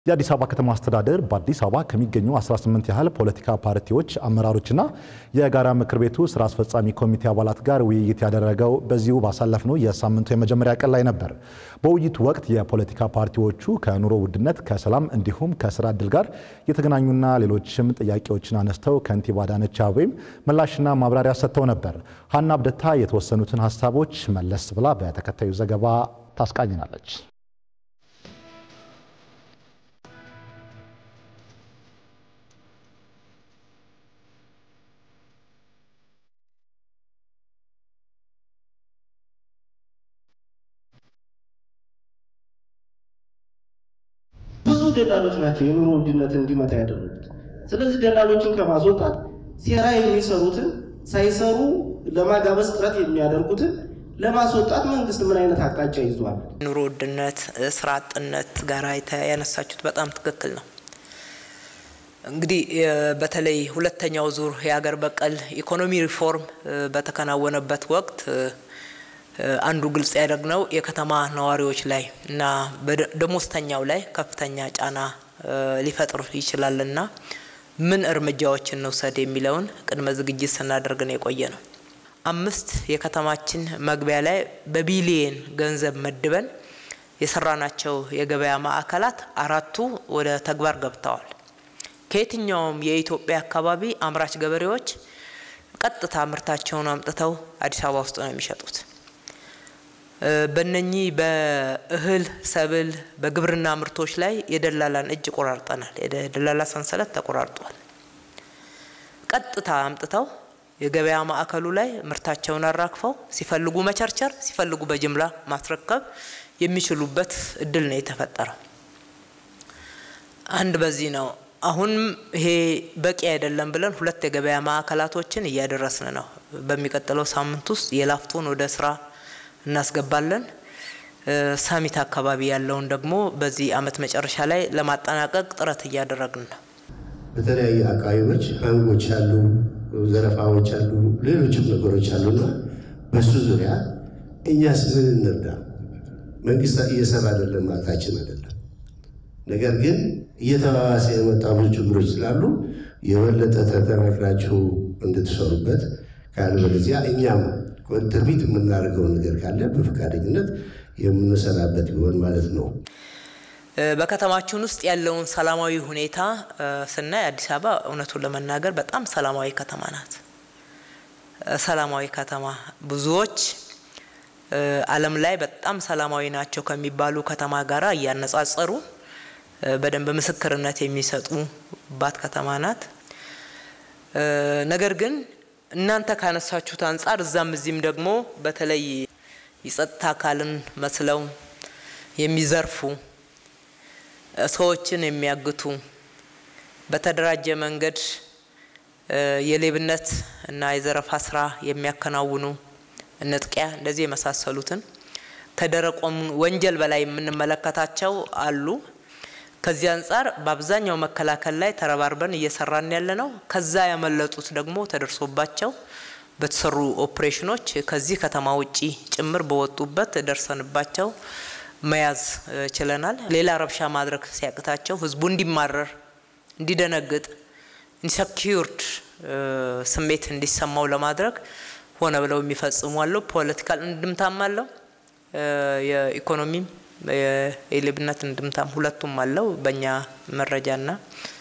የአዲስ አበባ ከተማ አስተዳደር በአዲስ አበባ ከሚገኙ 18 ያህል ፖለቲካ ፓርቲዎች አመራሮችና የጋራ ምክር ቤቱ ስራ አስፈጻሚ ኮሚቴ አባላት ጋር ውይይት ያደረገው በዚሁ ባሳለፍነው የሳምንቱ የመጀመሪያ ቀን ላይ ነበር። በውይይቱ ወቅት የፖለቲካ ፓርቲዎቹ ከኑሮ ውድነት፣ ከሰላም እንዲሁም ከስራ ዕድል ጋር የተገናኙና ሌሎችም ጥያቄዎችን አነስተው ከንቲባ አዳነች አቤቤ ምላሽና ማብራሪያ ሰጥተው ነበር። ሀና አብደታ የተወሰኑትን ሀሳቦች መለስ ብላ በተከታዩ ዘገባ ታስቃኝናለች። ደላሎች ናቸው የኑሮ ውድነት እንዲመጣ ያደረጉት። ስለዚህ ደላሎችን ከማስወጣት ሴራ የሚሰሩትን ሳይሰሩ ለማጋበስ ጥረት የሚያደርጉትን ለማስወጣት መንግስት ምን አይነት አቅጣጫ ይዟል? ኑሮ ውድነት፣ ስራ አጥነት ጋር ያነሳችሁት በጣም ትክክል ነው። እንግዲህ በተለይ ሁለተኛው ዙር የሀገር በቀል ኢኮኖሚ ሪፎርም በተከናወነበት ወቅት አንዱ ግልጽ ያደረግነው የከተማ ነዋሪዎች ላይ እና በደሞዝተኛው ላይ ከፍተኛ ጫና ሊፈጥር ይችላልና ምን እርምጃዎችን ነው ሰደ የሚለውን ቅድመ ዝግጅት ስናደርግ ነው የቆየነው። 5 የከተማችን መግቢያ ላይ በቢሊየን ገንዘብ መድበን የሰራናቸው የገበያ ማዕከላት 4ቱ ወደ ተግባር ገብተዋል። ከየትኛውም የኢትዮጵያ አካባቢ አምራች ገበሬዎች ቀጥታ ምርታቸውን አምጥተው አዲስ አበባ ውስጥ ነው የሚሸጡት። በእነኚህ በእህል ሰብል በግብርና ምርቶች ላይ የደላላን እጅ ቆራርጠናል። የደላላ ሰንሰለት ተቆራርጧል። ቀጥታ አምጥተው የገበያ ማዕከሉ ላይ ምርታቸውን አራክፈው ሲፈልጉ መቸርቸር ሲፈልጉ በጅምላ ማስረከብ የሚችሉበት እድል ነው የተፈጠረው። አንድ በዚህ ነው። አሁን ይሄ በቂ አይደለም ብለን 2 የገበያ ማዕከላቶችን እያደረስን ነው። በሚቀጥለው ሳምንት ውስጥ የላፍቶን ወደ ስራ እናስገባለን። ሳሚት አካባቢ ያለውን ደግሞ በዚህ አመት መጨረሻ ላይ ለማጠናቀቅ ጥረት እያደረግን ነው። በተለያየ አካባቢዎች አንጎች አሉ፣ ዘረፋዎች አሉ፣ ሌሎችም ነገሮች አሉና በሱ ዙሪያ እኛስ ምን እንርዳ? መንግስት እየሰራ አይደለም ማለታችን አይደለም። ነገር ግን እየተባባሰ የመጣ ብዙ ችግሮች ስላሉ የበለጠ ተጠናክራችሁ እንድትሰሩበት ካልበለዚያ እኛም ኮንትሪቢዩት የምናደርገው ነገር ካለ በፈቃደኝነት የምንሰራበት ይሆን ማለት ነው። በከተማችን ውስጥ ያለውን ሰላማዊ ሁኔታ ስናይ አዲስ አበባ እውነቱን ለመናገር በጣም ሰላማዊ ከተማ ናት። ሰላማዊ ከተማ ብዙዎች ዓለም ላይ በጣም ሰላማዊ ናቸው ከሚባሉ ከተማ ጋራ ያነጻጸሩ በደንብ ምስክርነት የሚሰጡባት ከተማ ናት። ነገር ግን እናንተ ካነሳችሁት አንፃር እዛም እዚህም ደግሞ በተለይ የጸጥታ አካልን መስለው የሚዘርፉ ሰዎችን የሚያግቱ በተደራጀ መንገድ የሌብነት እና የዘረፋ ስራ የሚያከናውኑ ንጥቂያ እንደዚህ የመሳሰሉትን ከደረቆም ወንጀል በላይ የምንመለከታቸው አሉ። ከዚህ አንፃር በአብዛኛው መከላከል ላይ ተረባርበን እየሰራን ያለነው ከዛ ያመለጡት ደግሞ ተደርሶባቸው በተሰሩ ኦፕሬሽኖች ከዚህ ከተማ ውጪ ጭምር በወጡበት ደርሰንባቸው መያዝ ችለናል። ሌላ ረብሻ ማድረግ ሲያቅታቸው ህዝቡ እንዲማረር እንዲደነግጥ ኢንሰኪዩርድ ስሜት እንዲሰማው ለማድረግ ሆነ ብለው የሚፈጽሙ አሉ። ፖለቲካል እንድምታም አለው፣ የኢኮኖሚም የሌብነት እንድምታም ሁለቱም አለው። በእኛ መረጃና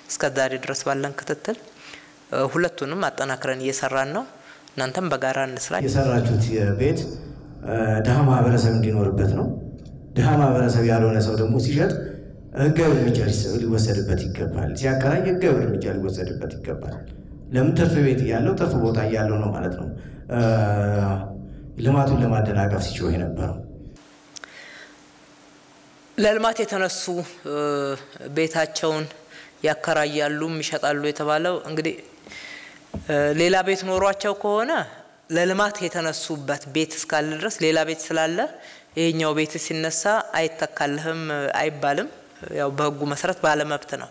እስከዛሬ ድረስ ባለን ክትትል ሁለቱንም አጠናክረን እየሰራን ነው። እናንተም በጋራ እንስራ። የሰራችሁት የቤት ደሃ ማህበረሰብ እንዲኖርበት ነው። ደሃ ማህበረሰብ ያልሆነ ሰው ደግሞ ሲሸጥ ህጋዊ እርምጃ ሊወሰድበት ይገባል። ሲያከራይ ህጋዊ እርምጃ ሊወሰድበት ይገባል። ለምን ትርፍ ቤት ያለው ትርፍ ቦታ ያለው ነው ማለት ነው። ልማቱን ለማደናቀፍ ሲጮህ የነበረው ለልማት የተነሱ ቤታቸውን ያከራያሉ ይሸጣሉ የተባለው እንግዲህ ሌላ ቤት ኖሯቸው ከሆነ ለልማት የተነሱበት ቤት እስካለ ድረስ ሌላ ቤት ስላለ ይሄኛው ቤት ሲነሳ አይተካልህም አይባልም። ያው በህጉ መሰረት ባለ መብት ነው፣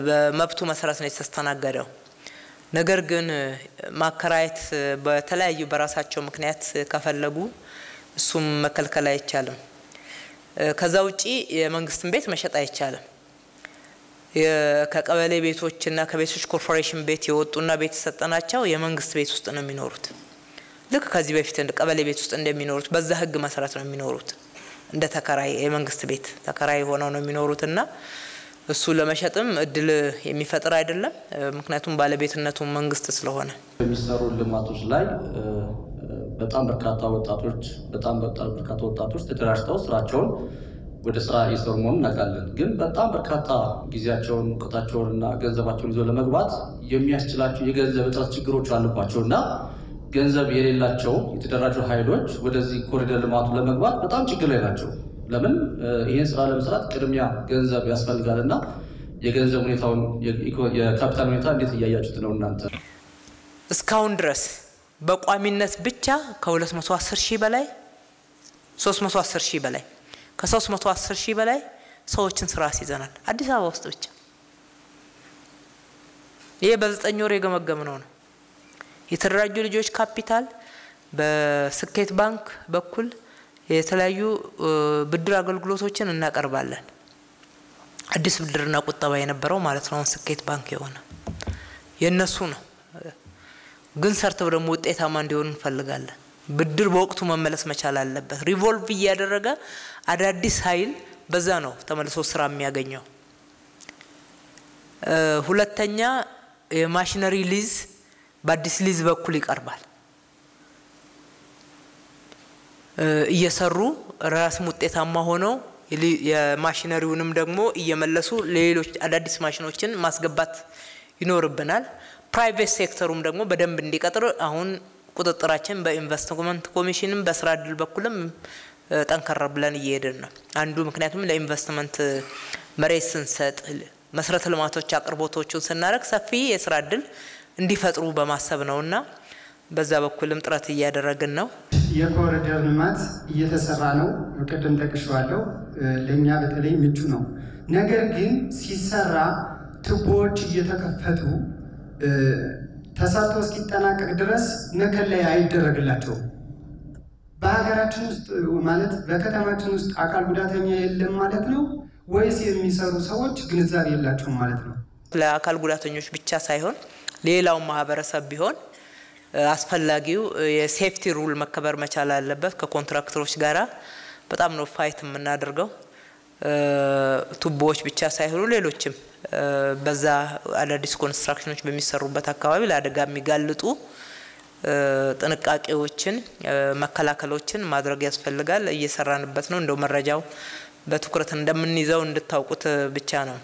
በመብቱ መሰረት ነው የተስተናገደው። ነገር ግን ማከራየት በተለያዩ በራሳቸው ምክንያት ከፈለጉ እሱም መከልከል አይቻልም። ከዛ ውጪ የመንግስትን ቤት መሸጥ አይቻልም። ከቀበሌ ቤቶችና ከቤቶች ኮርፖሬሽን ቤት የወጡና ቤት ሰጠናቸው የመንግስት ቤት ውስጥ ነው የሚኖሩት ልክ ከዚህ በፊት እንደ ቀበሌ ቤት ውስጥ እንደሚኖሩት በዛ ህግ መሰረት ነው የሚኖሩት እንደ ተከራይ የመንግስት ቤት ተከራይ ሆነው ነው የሚኖሩትና እሱ ለመሸጥም እድል የሚፈጥር አይደለም ምክንያቱም ባለቤትነቱ መንግስት ስለሆነ የሚሰሩ ልማቶች ላይ በጣም በርካታ ወጣቶች ተደራጅተው ስራቸውን ወደ ስራ እየሰሩ መሆኑን እናውቃለን ግን በጣም በርካታ ጊዜያቸውን ወጣታቸውንና ገንዘባቸውን ይዘው ለመግባት የሚያስችላቸው የገንዘብ እጥረት ችግሮች አሉባቸውና ገንዘብ የሌላቸው የተደራጁ ኃይሎች ወደዚህ ኮሪደር ልማቱ ለመግባት በጣም ችግር ላይ ናቸው ለምን ይሄን ስራ ለመስራት ቅድሚያ ገንዘብ ያስፈልጋልና የገንዘብ ሁኔታውን የካፒታል ሁኔታ እንዴት እያያችሁት ነው እናንተ እስካሁን ድረስ በቋሚነት ብቻ ከ210,000 በላይ 310,000 በላይ ከ310,000 በላይ ሰዎችን ስራ አስይዘናል አዲስ አበባ ውስጥ ብቻ ይሄ በ9 ወር የገመገምነው ነው የተደራጁ ልጆች ካፒታል በስኬት ባንክ በኩል የተለያዩ ብድር አገልግሎቶችን እናቀርባለን አዲስ ብድርና ቁጠባ የነበረው ማለት ነው ስኬት ባንክ የሆነ የነሱ ነው ግን ሰርተው ደግሞ ውጤታማ እንዲሆኑ እንፈልጋለን ብድር በወቅቱ መመለስ መቻል አለበት ሪቮልቭ እያደረገ አዳዲስ ኃይል በዛ ነው ተመልሶ ስራ የሚያገኘው ሁለተኛ የማሽነሪ ሊዝ በአዲስ ሊዝ በኩል ይቀርባል እየሰሩ ራስ ውጤታማ ሆነው የማሽነሪውንም ደግሞ እየመለሱ ሌሎች አዳዲስ ማሽኖችን ማስገባት ይኖርብናል ፕራይቬት ሴክተሩም ደግሞ በደንብ እንዲቀጥር አሁን ቁጥጥራችን በኢንቨስትመንት ኮሚሽንም በስራ እድል በኩልም ጠንከር ብለን እየሄድን ነው አንዱ ምክንያቱም ለኢንቨስትመንት መሬት ስንሰጥ መሰረተ ልማቶች አቅርቦቶችን ስናረክ ሰፊ የስራ እድል እንዲፈጥሩ በማሰብ ነውና በዛ በኩልም ጥረት እያደረግን ነው የኮሪደር ልማት እየተሰራ ነው ቅድም ጠቅሼዋለሁ ለኛ በተለይ ምቹ ነው ነገር ግን ሲሰራ ቱቦዎች እየተከፈቱ ተሰርቶ እስኪጠናቀቅ ድረስ ነከላይ አይደረግላቸው በሀገራችን ውስጥ ማለት በከተማችን ውስጥ አካል ጉዳተኛ የለም ማለት ነው ወይስ የሚሰሩ ሰዎች ግንዛቤ የላቸውም ማለት ነው ለአካል ጉዳተኞች ብቻ ሳይሆን ሌላው ማህበረሰብ ቢሆን አስፈላጊው የሴፍቲ ሩል መከበር መቻል አለበት ከኮንትራክተሮች ጋራ በጣም ነው ፋይት የምናደርገው ቱቦዎች ብቻ ሳይሆኑ ሌሎችም በዛ አዳዲስ ኮንስትራክሽኖች በሚሰሩበት አካባቢ ለአደጋ የሚጋልጡ ጥንቃቄዎችን መከላከሎችን ማድረግ ያስፈልጋል እየሰራንበት ነው እንደው መረጃው በትኩረት እንደምንይዘው እንድታውቁት ብቻ ነው